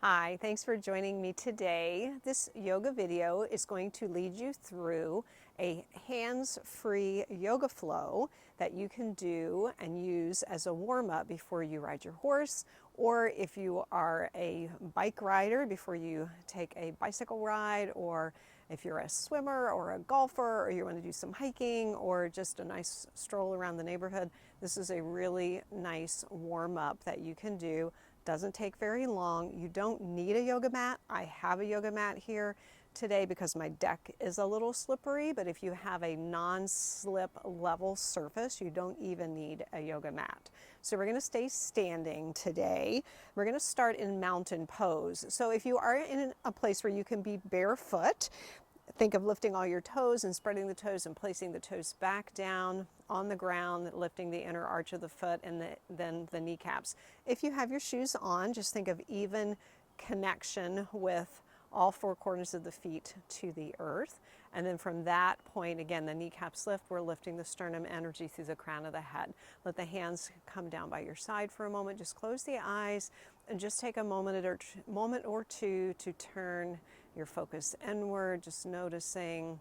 Hi, thanks for joining me today. This yoga video is going to lead you through a hands-free yoga flow that you can do and use as a warm-up before you ride your horse, or if you are a bike rider before you take a bicycle ride, or if you're a swimmer or a golfer, or you want to do some hiking or just a nice stroll around the neighborhood. This is a really nice warm-up that you can do. Doesn't take very long. You don't need a yoga mat. I have a yoga mat here today because my deck is a little slippery, but if you have a non-slip level surface, you don't even need a yoga mat. So we're going to stay standing today. We're going to start in mountain pose. So if you are in a place where you can be barefoot, think of lifting all your toes and spreading the toes and placing the toes back down on the ground, lifting the inner arch of the foot and then the kneecaps. If you have your shoes on, just think of even connection with all four corners of the feet to the earth. And then from that point, again, the kneecaps lift, we're lifting the sternum energy through the crown of the head. Let the hands come down by your side for a moment. Just close the eyes and just take a moment or two to turn your focus inward, just noticing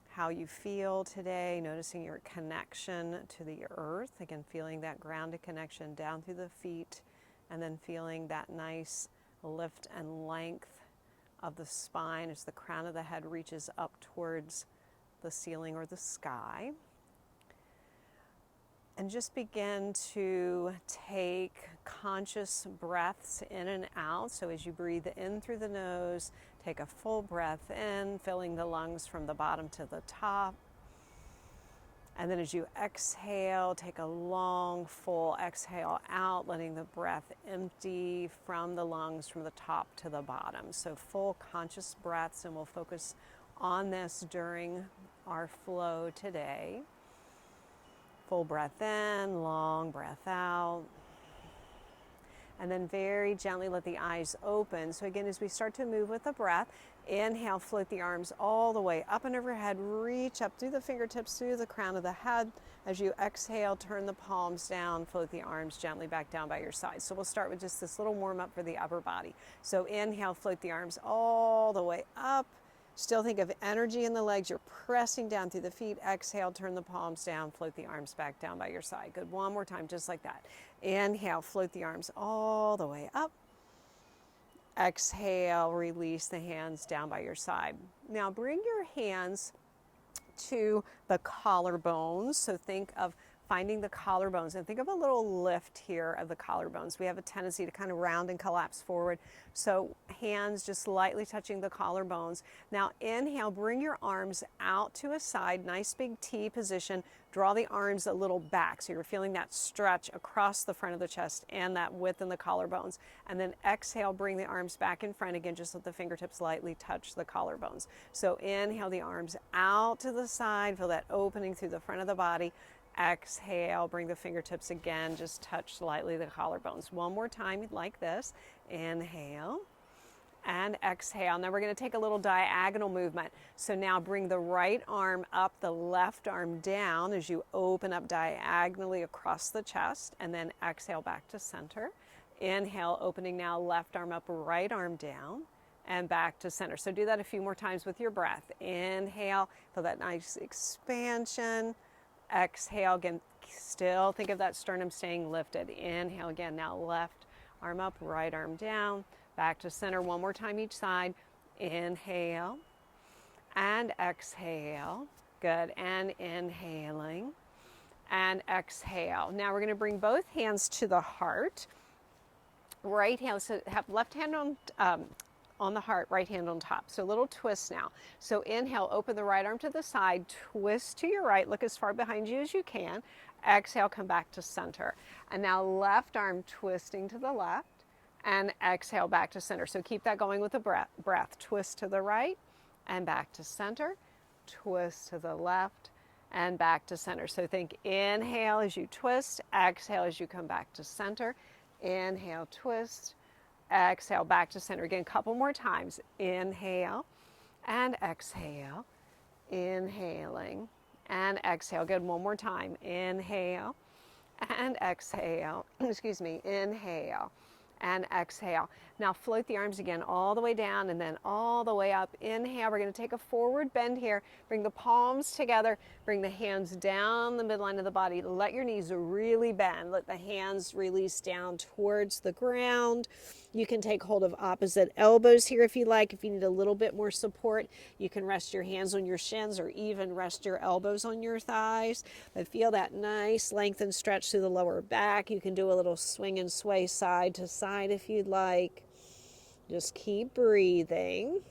how you feel today, noticing your connection to the earth. Again, feeling that grounded connection down through the feet, and then feeling that nice lift and length of the spine as the crown of the head reaches up towards the ceiling or the sky. And just begin to take conscious breaths in and out. So as you breathe in through the nose, take a full breath in, filling the lungs from the bottom to the top. And then as you exhale, take a long, full exhale out, letting the breath empty from the lungs from the top to the bottom. So full conscious breaths, and we'll focus on this during our flow today. Full breath in, long breath out. And then very gently let the eyes open. So again, as we start to move with the breath, inhale, float the arms all the way up and overhead, reach up through the fingertips, through the crown of the head. As you exhale, turn the palms down, float the arms gently back down by your side. So we'll start with just this little warm up for the upper body. So inhale, float the arms all the way up. Still think of energy in the legs. You're pressing down through the feet. Exhale, turn the palms down, float the arms back down by your side. Good. One more time, just like that. Inhale, float the arms all the way up. Exhale, release the hands down by your side. Now bring your hands to the collarbones. So think of finding the collarbones and think of a little lift here of the collarbones. We have a tendency to kind of round and collapse forward. So hands just lightly touching the collarbones. Now inhale, bring your arms out to a side, nice big T position. Draw the arms a little back so you're feeling that stretch across the front of the chest and that width in the collarbones. And then exhale, bring the arms back in front again, just let the fingertips lightly touch the collarbones. So inhale the arms out to the side, feel that opening through the front of the body. Exhale, bring the fingertips again, just touch lightly the collarbones. One more time like this. Inhale and exhale. Now we're going to take a little diagonal movement. So now bring the right arm up, the left arm down as you open up diagonally across the chest, and then exhale back to center. Inhale, opening now, left arm up, right arm down, and back to center. So do that a few more times with your breath. Inhale, feel that nice expansion. Exhale again, still think of that sternum staying lifted. Inhale again, now left arm up, right arm down, back to center. One more time each side. Inhale and exhale. Good. And inhaling and exhale. Now we're going to bring both hands to the heart. Right hand, so have left hand on the heart, right hand on top. So a little twist now. So inhale, open the right arm to the side, twist to your right, look as far behind you as you can. Exhale, come back to center. And now left arm twisting to the left, and exhale back to center. So keep that going with the breath. Twist to the right and back to center. Twist to the left and back to center. So think inhale as you twist, exhale as you come back to center. Inhale, twist, exhale back to center. Again, a couple more times. Inhale and exhale. Inhaling and exhale. Good. One more time. Inhale and exhale. Excuse me. Inhale and exhale. Now float the arms again all the way down and then all the way up. Inhale, we're going to take a forward bend here. Bring the palms together, bring the hands down the midline of the body. Let your knees really bend. Let the hands release down towards the ground. You can take hold of opposite elbows here if you like. If you need a little bit more support, you can rest your hands on your shins or even rest your elbows on your thighs. But feel that nice length and stretch through the lower back. You can do a little swing and sway side to side if you'd like. Just keep breathing.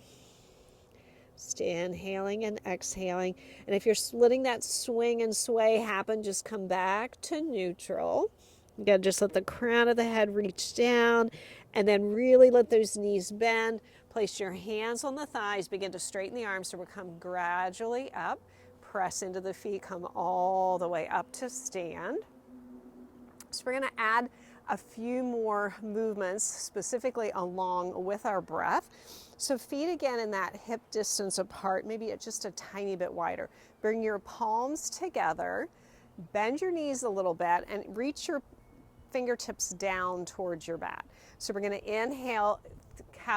Stay inhaling and exhaling. And if you're letting that swing and sway happen, just come back to neutral. Again, just let the crown of the head reach down and then really let those knees bend. Place your hands on the thighs. Begin to straighten the arms so we'll come gradually up. Press into the feet. Come all the way up to stand. So we're going to add a few more movements specifically along with our breath. So feet again in that hip distance apart, maybe just a tiny bit wider. Bring your palms together, bend your knees a little bit and reach your fingertips down towards your mat. So we're going to inhale,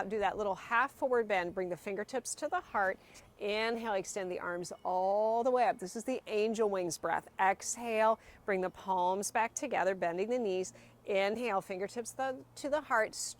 do that little half forward bend, bring the fingertips to the heart. Inhale, extend the arms all the way up. This is the angel wings breath. Exhale, bring the palms back together, bending the knees. Inhale, fingertips to the heart.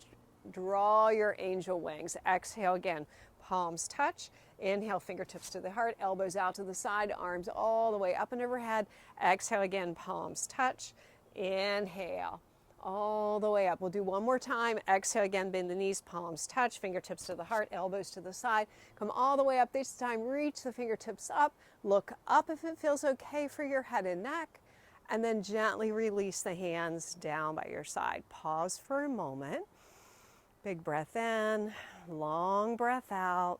Draw your angel wings. Exhale again, palms touch. Inhale, fingertips to the heart, elbows out to the side, arms all the way up and overhead. Exhale again, palms touch. Inhale, all the way up. We'll do one more time. Exhale again, bend the knees, palms touch, fingertips to the heart, elbows to the side. Come all the way up. This time, reach the fingertips up. Look up if it feels okay for your head and neck. And then gently release the hands down by your side. Pause for a moment. Big breath in, long breath out.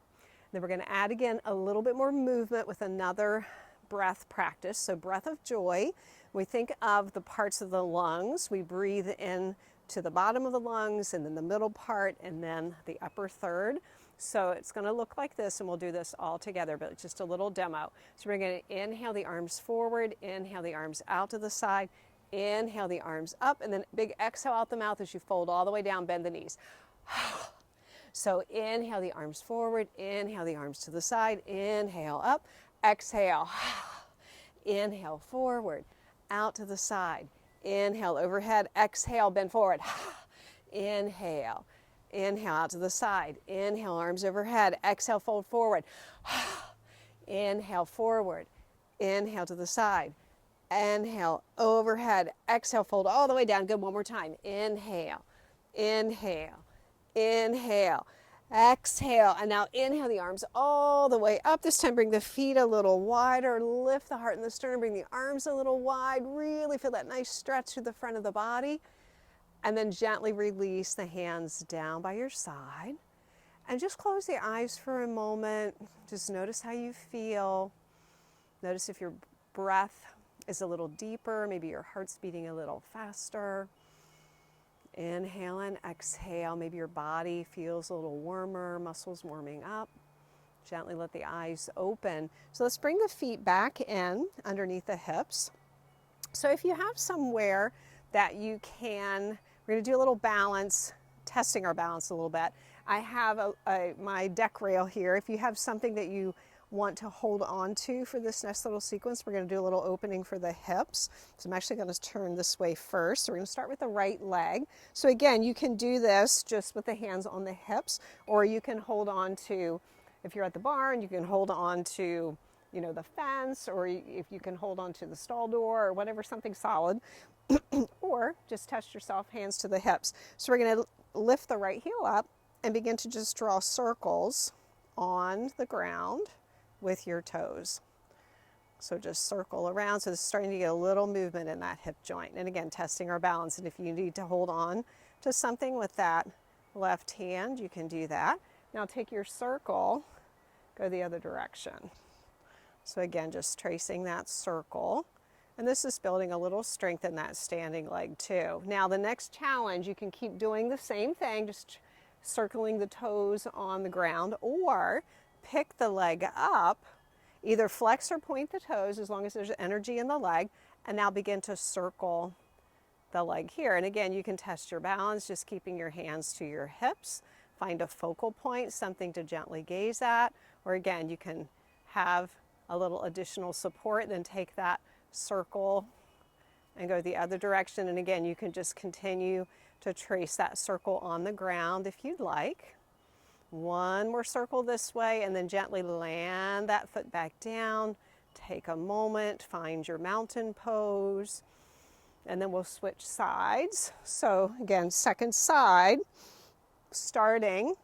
Then we're going to add again a little bit more movement with another breath practice. So breath of joy. We think of the parts of the lungs. We breathe in to the bottom of the lungs and then the middle part and then the upper third. So it's going to look like this, and we'll do this all together, but it's just a little demo. So we're going to inhale the arms forward, inhale the arms out to the side, inhale the arms up, and then big exhale out the mouth as you fold all the way down, bend the knees. So inhale the arms forward, inhale the arms to the side, inhale up, exhale, inhale forward, out to the side, inhale overhead, exhale, bend forward, inhale. Inhale out to the side. Inhale, arms overhead. Exhale, fold forward. Inhale, forward. Inhale to the side. Inhale, overhead. Exhale, fold all the way down. Good, one more time. Inhale, inhale, inhale. Exhale, and now inhale the arms all the way up. This time bring the feet a little wider. Lift the heart and the sternum. Bring the arms a little wide. Really feel that nice stretch through the front of the body. And then gently release the hands down by your side. And just close the eyes for a moment. Just notice how you feel. Notice if your breath is a little deeper. Maybe your heart's beating a little faster. Inhale and exhale. Maybe your body feels a little warmer, muscles warming up. Gently let the eyes open. So let's bring the feet back in underneath the hips. So if you have somewhere that you can, we're going to do a little balance, testing our balance a little bit. I have my deck rail here. If you have something that you want to hold on to for this next little sequence, we're going to do a little opening for the hips. So I'm actually going to turn this way first. So we're going to start with the right leg. So again, you can do this just with the hands on the hips, or you can hold on to, if you're at the barn, you can hold on to, you know, the fence, or if you can hold on to the stall door or whatever, something solid. Or just test yourself, hands to the hips. So we're going to lift the right heel up and begin to just draw circles on the ground with your toes. So just circle around. So it's starting to get a little movement in that hip joint. And again, testing our balance. And if you need to hold on to something with that left hand, you can do that. Now take your circle, go the other direction. So again, just tracing that circle. And this is building a little strength in that standing leg too. Now the next challenge, you can keep doing the same thing, just circling the toes on the ground, or pick the leg up, either flex or point the toes as long as there's energy in the leg, and now begin to circle the leg here. And again, you can test your balance, just keeping your hands to your hips. Find a focal point, something to gently gaze at. Or again, you can have a little additional support, then take that circle and go the other direction. And again, you can just continue to trace that circle on the ground if you'd like. One more circle this way, and then gently land that foot back down. Take a moment, find your mountain pose, and then we'll switch sides. So again, second side, starting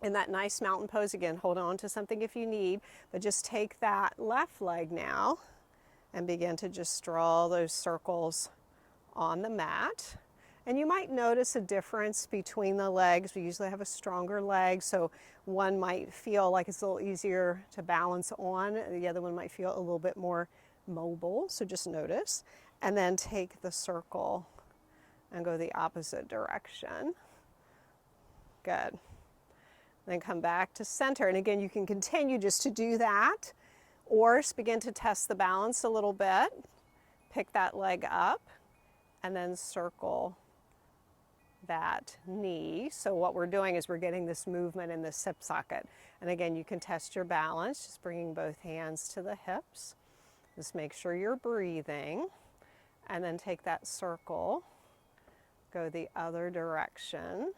in that nice mountain pose. Again, hold on to something if you need, but just take that left leg now and begin to just draw those circles on the mat. And you might notice a difference between the legs. We usually have a stronger leg, so one might feel like it's a little easier to balance on. The other one might feel a little bit more mobile, so just notice. And then take the circle and go the opposite direction. Good. Then come back to center. And again, you can continue just to do that, or begin to test the balance a little bit. Pick that leg up and then circle that knee. So what we're doing is we're getting this movement in the hip socket. And again, you can test your balance, just bringing both hands to the hips. Just make sure you're breathing. And then take that circle, go the other direction.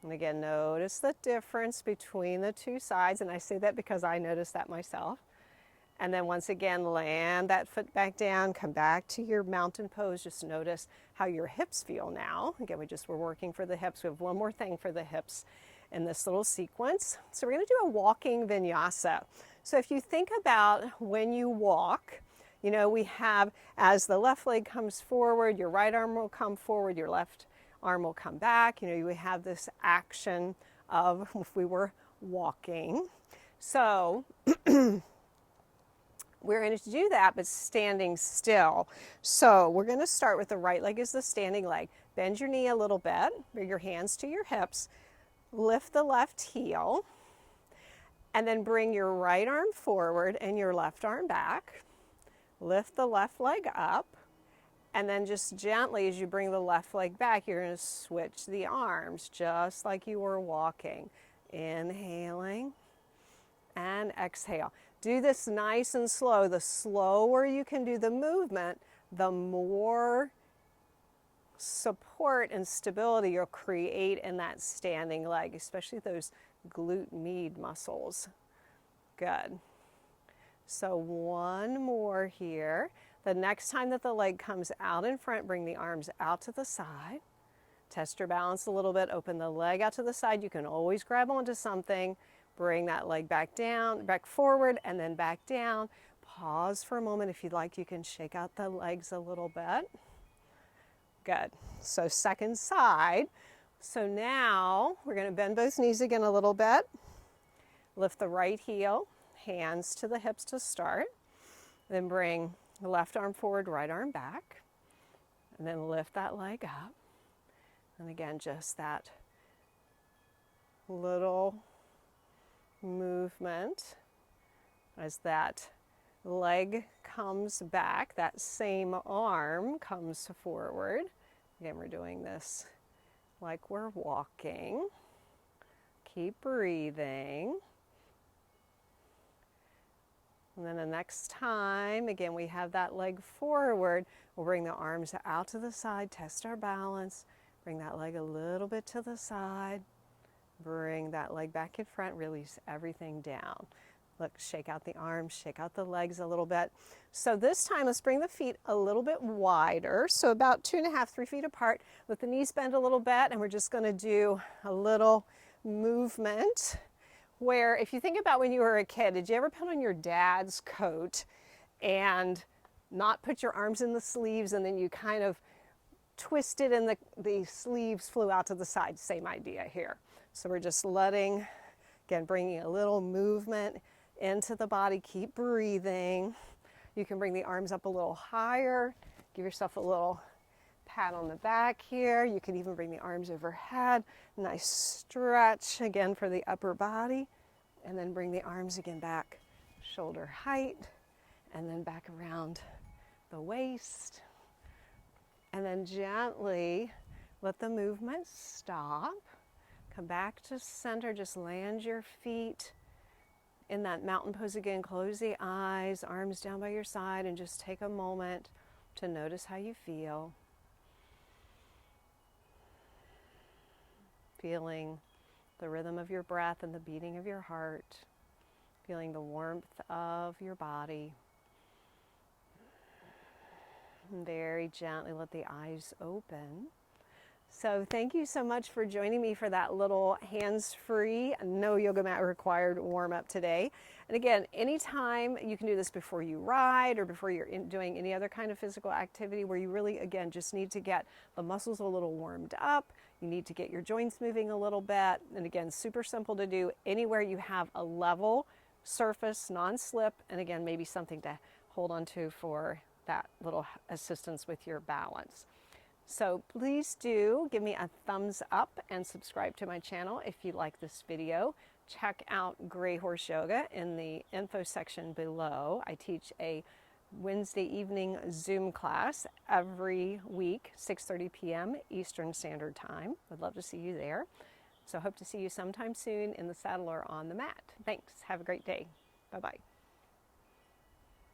And again, notice the difference between the two sides. And I say that because I noticed that myself. And then once again, land that foot back down, come back to your mountain pose. Just notice how your hips feel now. Again, we're working for the hips. We have one more thing for the hips in this little sequence. So we're gonna do a walking vinyasa. So if you think about when you walk, you know, we have, as the left leg comes forward, your right arm will come forward, your left arm will come back. You know, we have this action of if we were walking. So we're going to do that, but standing still. So we're going to start with the right leg as the standing leg. Bend your knee a little bit, bring your hands to your hips, lift the left heel, and then bring your right arm forward and your left arm back. Lift the left leg up, and then just gently as you bring the left leg back, you're going to switch the arms just like you were walking. Inhaling and exhale. Do this nice and slow. The slower you can do the movement, the more support and stability you'll create in that standing leg, especially those glute med muscles. Good. So one more here. The next time that the leg comes out in front, bring the arms out to the side. Test your balance a little bit. Open the leg out to the side. You can always grab onto something. Bring that leg back down, back forward, and then back down. Pause for a moment. If you'd like, you can shake out the legs a little bit. Good. So second side. So now we're going to bend both knees again a little bit. Lift the right heel, hands to the hips to start. Then bring the left arm forward, right arm back. And then lift that leg up. And again, just that little movement as that leg comes back, that same arm comes forward. Again, we're doing this like we're walking. Keep breathing. And then the next time, again, we have that leg forward. We'll bring the arms out to the side, test our balance. Bring that leg a little bit to the side. Bring that leg back in front, release everything down. Look, shake out the arms, shake out the legs a little bit. So this time, let's bring the feet a little bit wider. So about 2.5, 3 feet apart. Let the knees bend a little bit, and we're just gonna do a little movement where, if you think about when you were a kid, did you ever put on your dad's coat and not put your arms in the sleeves, and then you kind of twisted and the sleeves flew out to the side? Same idea here. So we're just letting, again, bringing a little movement into the body. Keep breathing. You can bring the arms up a little higher. Give yourself a little pat on the back here. You can even bring the arms overhead. Nice stretch again for the upper body. And then bring the arms again back, shoulder height, and then back around the waist. And then gently let the movement stop. Come back to center, just land your feet in that mountain pose again. Close the eyes, arms down by your side, and just take a moment to notice how you feel. Feeling the rhythm of your breath and the beating of your heart. Feeling the warmth of your body. And very gently let the eyes open. So thank you so much for joining me for that little hands-free, no yoga mat required warm-up today. And again, anytime you can do this before you ride or before you're doing any other kind of physical activity where you really, again, just need to get the muscles a little warmed up. You need to get your joints moving a little bit. And again, super simple to do anywhere you have a level surface, non-slip, and again, maybe something to hold on to for that little assistance with your balance. So please do give me a thumbs up and subscribe to my channel if you like this video. Check out Grey Horse Yoga in the info section below. I teach a Wednesday evening Zoom class every week, 6:30 p.m. Eastern Standard Time. I'd love to see you there. So hope to see you sometime soon in the saddle or on the mat. Thanks. Have a great day. Bye-bye.